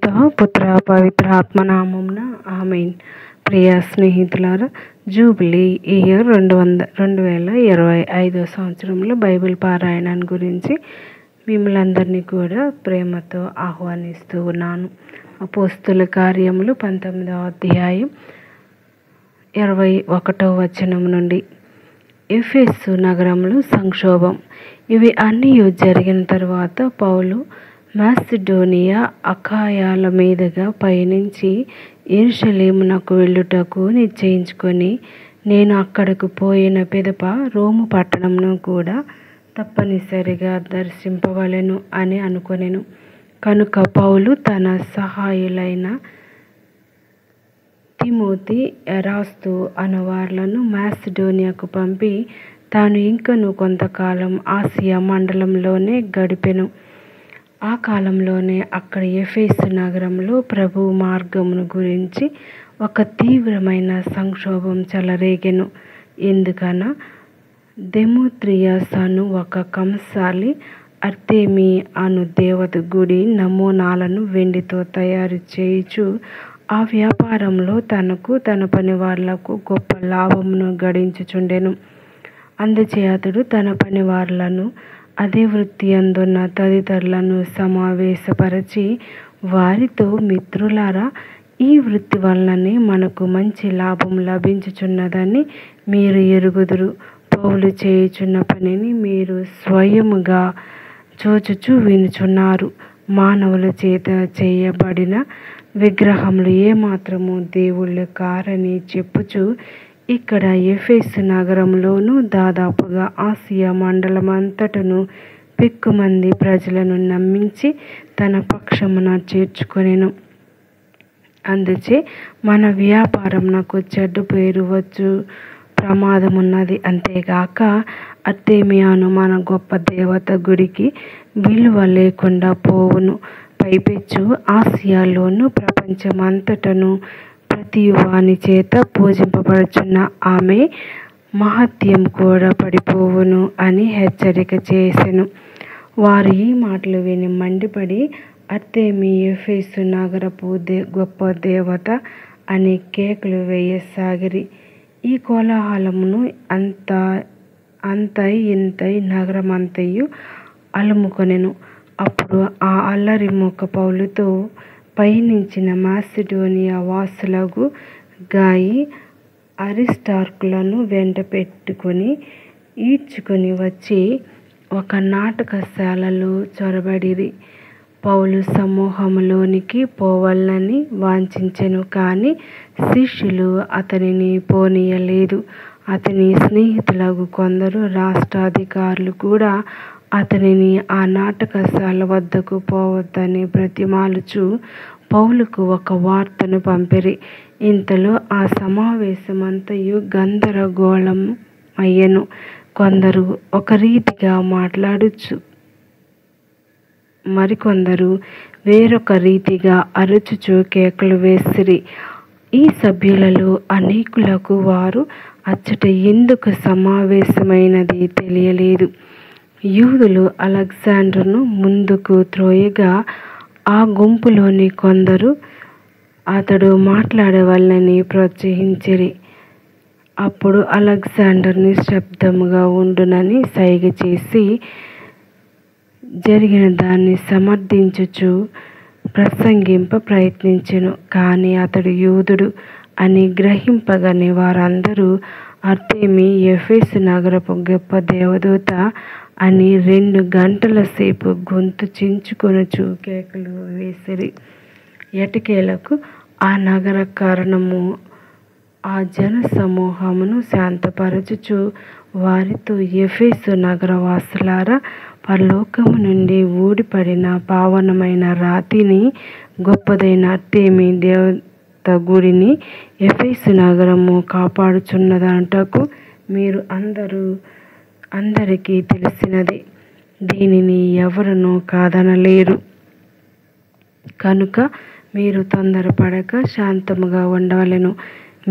పిత పుత్ర పవిత్ర ఆత్మనామమున ఆమేన్. ప్రియ స్నేహితులారా, జూబిలీ ఇయర్ 2025 సంవత్సరంలో బైబిల్ పారాయణాన్ని గురించి మిమ్మల్ందరినీ కూడా ప్రేమతో ఆహ్వానిస్తూ ఉన్నాను. అపోస్తుల కార్యములు 19వ అధ్యాయం 21వ వచనం నుండి. ఎఫెసు నగరంలో సంక్షోభం. ఇవి అన్నీ జరిగిన తరువాత పౌలు మాసిడోనియా అఖాయాల మీదుగా పయనించి యెరూషలేమునకు వెళ్ళుటకు నిశ్చయించుకొని, నేను అక్కడకు పోయిన పిదప రోము పట్టణమును కూడా తప్పనిసరిగా దర్శింపవలెను అని అనుకొనెను. కనుక పౌలు తన సహాయులైన తిమోతి, ఎరాస్తు అనువార్లను మాసిడోనియాకు పంపి, తాను ఇంకను కొంతకాలం ఆసియా మండలంలోనే గడిపెను. ఆ కాలంలోనే అక్కడ ఎఫెసు నగరంలో ప్రభువు మార్గమును గురించి ఒక తీవ్రమైన సంక్షోభం చెలరేగెను. ఎందుకన దెమోత్రియాస్ అను ఒక కంసాలి అర్తెమీ అను దేవత గుడి నమూనాలను వెండితో తయారు చేయుచు ఆ వ్యాపారంలో తనకు తన పని వాళ్లకు గొప్ప లాభమును గడించుచుండెను. అందుచే అతడు తన పని వార్లను, అదే వృత్తి అందున్న తదితరులను సమావేశపరచి వారితో, మిత్రులారా, ఈ వృత్తి వలననే మనకు మంచి లాభం లభించుచున్నదని మీరు ఎరుగుదురు. పౌలు చేయుచున్న పనిని మీరు స్వయముగా చూచుచు వినుచున్నారు. మానవుల చేత చేయబడిన విగ్రహములు ఏమాత్రము దేవుళ్ళు కారని చెప్పుచు ఇక్కడ ఎఫెసు నగరంలోనూ దాదాపుగా ఆసియా మండలమంతటను పెక్కుమంది ప్రజలను నమ్మించి తన పక్షమున చేర్చుకొనెను. అందుచే మన వ్యాపారమునకు చెడ్డ పేరు వచ్చు ప్రమాదమున్నది. అంతేగాక అర్తెమియాను మన గొప్ప దేవత గుడికి విలువ లేకుండా పోవును. పైపెచ్చు ఆసియాలోను ప్రపంచమంతటను ప్రతి వాని చేత పూజింపబడుచున్న ఆమె మహత్యం కూడా పడిపోవును అని హెచ్చరిక చేసెను. వారు ఈ మాటలు విని మండిపడి, అర్తెమీ ఎఫెసు నగరపు గొప్ప దేవత అని కేకలు వేయసాగిరి. ఈ కోలాహలమును అంతై ఇంతై నగరమంతయు అలుముకొనెను. అప్పుడు ఆ అల్లరి మూక పౌలుతో పయనించిన మాసిడోనియా వాసులగు గాయి అరిస్టార్కులను వెంట పెట్టుకొని ఈడ్చుకొని వచ్చి ఒక నాటకశాలలో చొరబడిరి. పౌలు సమూహములోనికి పోవలనని వాంఛించెను, కానీ శిష్యులు అతనిని పోనీయలేదు. అతని స్నేహితులగు కొందరు రాష్ట్రాధికారులు కూడా అతనిని ఆ నాటకశాల వద్దకు పోవద్దని బ్రతిమాలుచు పౌలుకు ఒక వార్తను పంపిరి. ఇంతలో ఆ సమావేశమంతయు గందరగోళమయ్యెను. కొందరు ఒక రీతిగా మాట్లాడుచు, మరికొందరు వేరొక రీతిగా అరుచుచు కేకలు వేసిరి. ఈ సభ్యులలో అనేకులకు వారు అచ్చట ఎందుకు సమావేశమైనది తెలియలేదు. యూదులు అలెగ్జాండరును ముందుకు త్రోయగా ఆ గుంపులోని కొందరు అతడు మాట్లాడవలనని ప్రోత్సహించిరి. అప్పుడు అలెగ్జాండర్ నిశ్శబ్దముగా ఉండునని సైగ చేసి జరిగిన దాన్ని సమర్థించుచు ప్రసంగింప ప్రయత్నించెను. కానీ అతడు యూదుడు అని గ్రహింపగని వారందరూ అర్తెమీ ఎఫెసు నగరపు గొప్ప దేవదూత అని 2 గంటల సేపు గొంతు చించుకొనుచు కేకలు వేసిరి. ఎటకేలకు ఆ నగర కారణము ఆ జన సమూహమును శాంతపరచుచు వారితో, ఎఫెసు నగరవాసులారా, పరలోకము నుండి ఊడిపడిన పావనమైన రాతిని, గొప్పదైన అర్తెమీ దేవత గుడిని ఎఫెసు నగరము కాపాడుచున్నదనుటకు మీరు అందరికీ తెలిసినదే. దీనిని ఎవరునూ కాదనలేరు. కనుక మీరు తొందరపడక శాంతముగా ఉండవలెను.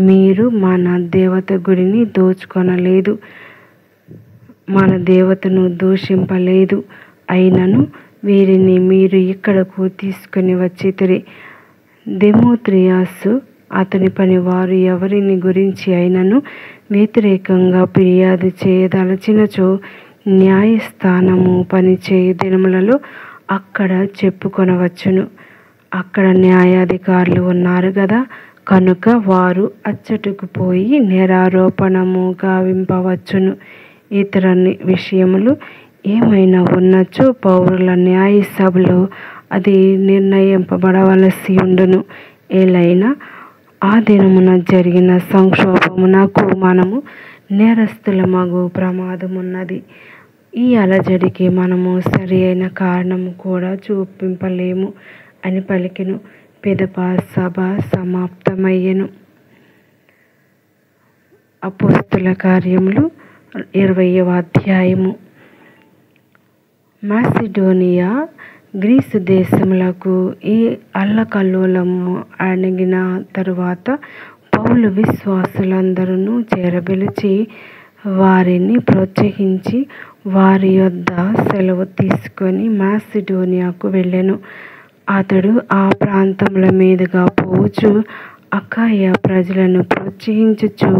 మీరు మన దేవత గుడిని దోచుకొనలేదు, మన దేవతను దూషింపలేదు. అయినను వీరిని మీరు ఇక్కడకు తీసుకుని వచ్చితిరి. దెమోత్రియాసు అతని పనివారు ఎవరిని గురించి అయినను వ్యతిరేకంగా ఫిర్యాదు చేయదలచినచో న్యాయస్థానము పనిచేయు దినములలో అక్కడ చెప్పుకొనవచ్చును. అక్కడ న్యాయాధికారులు ఉన్నారు గదా, కనుక వారు అచ్చటకు పోయి నేరారోపణము గావింపవచ్చును. ఇతర విషయములు ఏమైనా ఉన్నచో పౌరుల న్యాయ సభలో అది నిర్ణయింపబడవలసి ఉండును. ఏలైనా ఆ దినమున జరిగిన సంక్షోభమునకు మనము నేరస్తులమగు ప్రమాదమున్నది. ఈ అలజడికి మనము సరి అయిన కారణము కూడా చూపింపలేము అని పలికెను. పిదప సభ సమాప్తమయ్యెను. అపోస్తుల కార్యములు 20వ అధ్యాయము. మాసిడోనియా, గ్రీసు దేశములకు ఈ అల్లకల్లోలము అణిగిన తరువాత పౌలు విశ్వాసులందరూ చేరబిలిచి వారిని ప్రోత్సహించి వారి యొద్ద సెలవు తీసుకొని మాసిడోనియాకు వెళ్ళెను. అతడు ఆ ప్రాంతముల మీదుగా పోవచ్చు అకాయ ప్రజలను ప్రోత్సహించుచు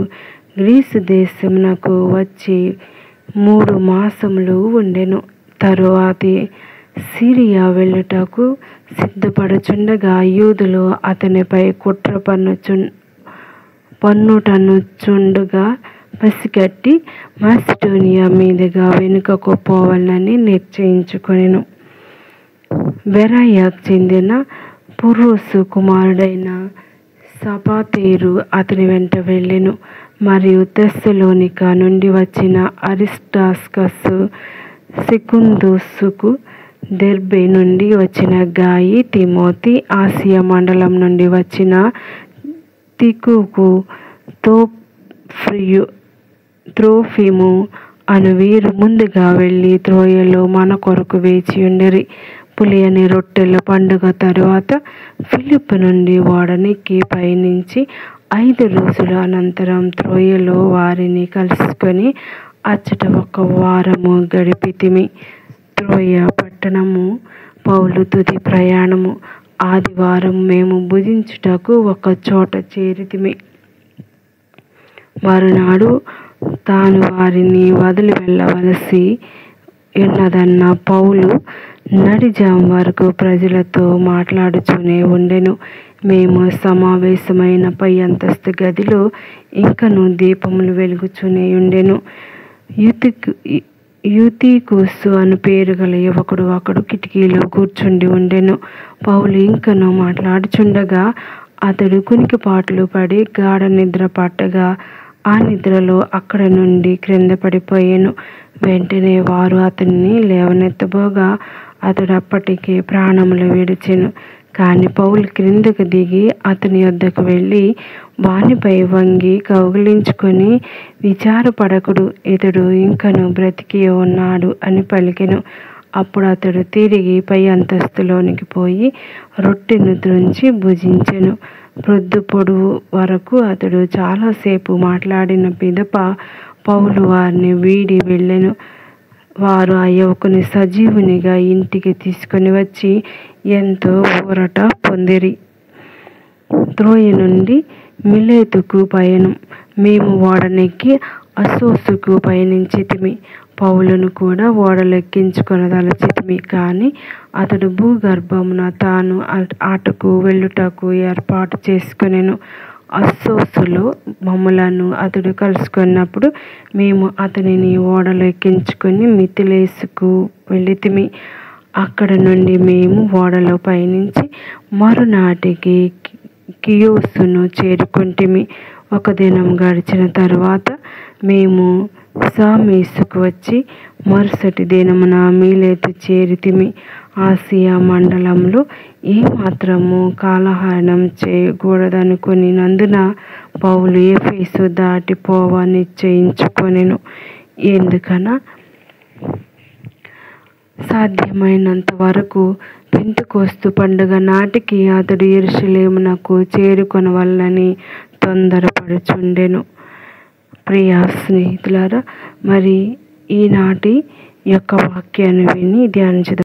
గ్రీసు దేశమునకు వచ్చి 3 మాసములు ఉండెను. తరువాతి సిరియా వెళ్ళుటకు సిద్ధపడుచుండగా యూదులు అతనిపై కుట్ర పన్నుటనుచుండగా పసిగట్టి మాసిడోనియా మీదుగా వెనుకకు పోవాలని నిశ్చయించుకొనెను. బెరాయాకు చెందిన పుర్రూసు కుమారుడైన సపాతేరు అతని వెంట వెళ్ళెను. మరియు తెస్సలోనిక నుండి వచ్చిన అరిస్టార్కసు, సెకుందుసుకు, దెర్బే నుండి వచ్చిన గాయి, తిమోతి, ఆసియా మండలం నుండి వచ్చిన తికుకు, త్రోఫిము అను వీరు ముందుగా వెళ్ళి త్రోయలో మన కొరకు వేచి ఉండిరి. పులియని రొట్టెల పండుగ తరువాత ఫిలిప్పు నుండి ఓడనెక్కి పయనించి 5 రోజుల అనంతరం త్రోయలో వారిని కలుసుకొని అచ్చట 1 వారము గడిపితిమి. త్రోయ పట్టణము పౌలు తుది ప్రయాణము. ఆదివారం మేము భుజించుటకు ఒక చోట చేరితిమి. మరునాడు తాను వారిని వదిలి వెళ్ళవలసి ఉన్నదన్న పౌలు నడిజాం వరకు ప్రజలతో మాట్లాడుతూనే ఉండెను. మేము సమావేశమైన పై అంతస్తు గదిలో ఇంకను దీపములు వెలుగుచూనే ఉండెను. యూతికుసు అను పేరు గల యువకుడు ఒకడు కిటికీలో కూర్చుండి ఉండెను. పౌలు ఇంకను మాట్లాడుచుండగా అతడు కునికిపాట్లు పడి గాఢ నిద్ర పట్టగా ఆ నిద్రలో అక్కడ నుండి క్రింద పడిపోయాను. వెంటనే వారు అతన్ని లేవనెత్తబోగా అతడు అప్పటికే ప్రాణములు విడిచెను. కానీ పౌలు క్రిందకు దిగి అతని యొద్దకు వెళ్ళి వానిపై వంగి కౌగిలించుకొని, విచారపడకుడు, ఇతడు ఇంకను బ్రతికి ఉన్నాడు అని పలికెను. అప్పుడు అతడు తిరిగి పై అంతస్తులోనికి పోయి రొట్టెను త్రుంచి భుజించెను. ప్రొద్దు పొడువు వరకు అతడు చాలాసేపు మాట్లాడిన పిదప పౌలు వారిని వీడి వెళ్ళెను. వారు ఆ యువకుని సజీవునిగా ఇంటికి తీసుకొని వచ్చి ఎంతో ఊరట పొందిరి. త్రోయ నుండి మిలేతుకు పయనం. మేము ఓడనెక్కి అస్సోసుకు పయనించితిమి. పౌలును కూడా ఓడలెక్కించుకొనదలచితిమి. కానీ అతడు భూగర్భమున తాను ఆటకు వెళ్ళుటకు ఏర్పాటు చేసుకొనెను. అస్సోసులో మమ్ములను అతడు కలుసుకున్నప్పుడు మేము అతనిని ఓడలో ఎక్కించుకొని మితిలేసుకు వెళ్ళితిమి. అక్కడ నుండి మేము ఓడలో పయనించి మరునాటికి కియోసును చేరుకొంటిమి. 1 దినం గడిచిన తరువాత మేము సామీసుకు వచ్చి మరుసటి దినమున మీలేతు చేరితిమి. ఆసియా మండలంలో ఏమాత్రము కాలహరణం చేయకూడదనుకొనినందున పౌలు ఎఫెసు దాటిపోవ నిశ్చయించుకొనెను. ఎందుకనా సాధ్యమైనంత వరకు పెంతెకోస్తు పండుగ నాటికి అతడు యెరూషలేమునకు చేరుకొనవలెనని తొందరపడుచుండెను. ప్రియ స్నేహితులారా, మరి ఈనాటి యొక్క వాక్యాన్ని విని ధ్యానించుదాం.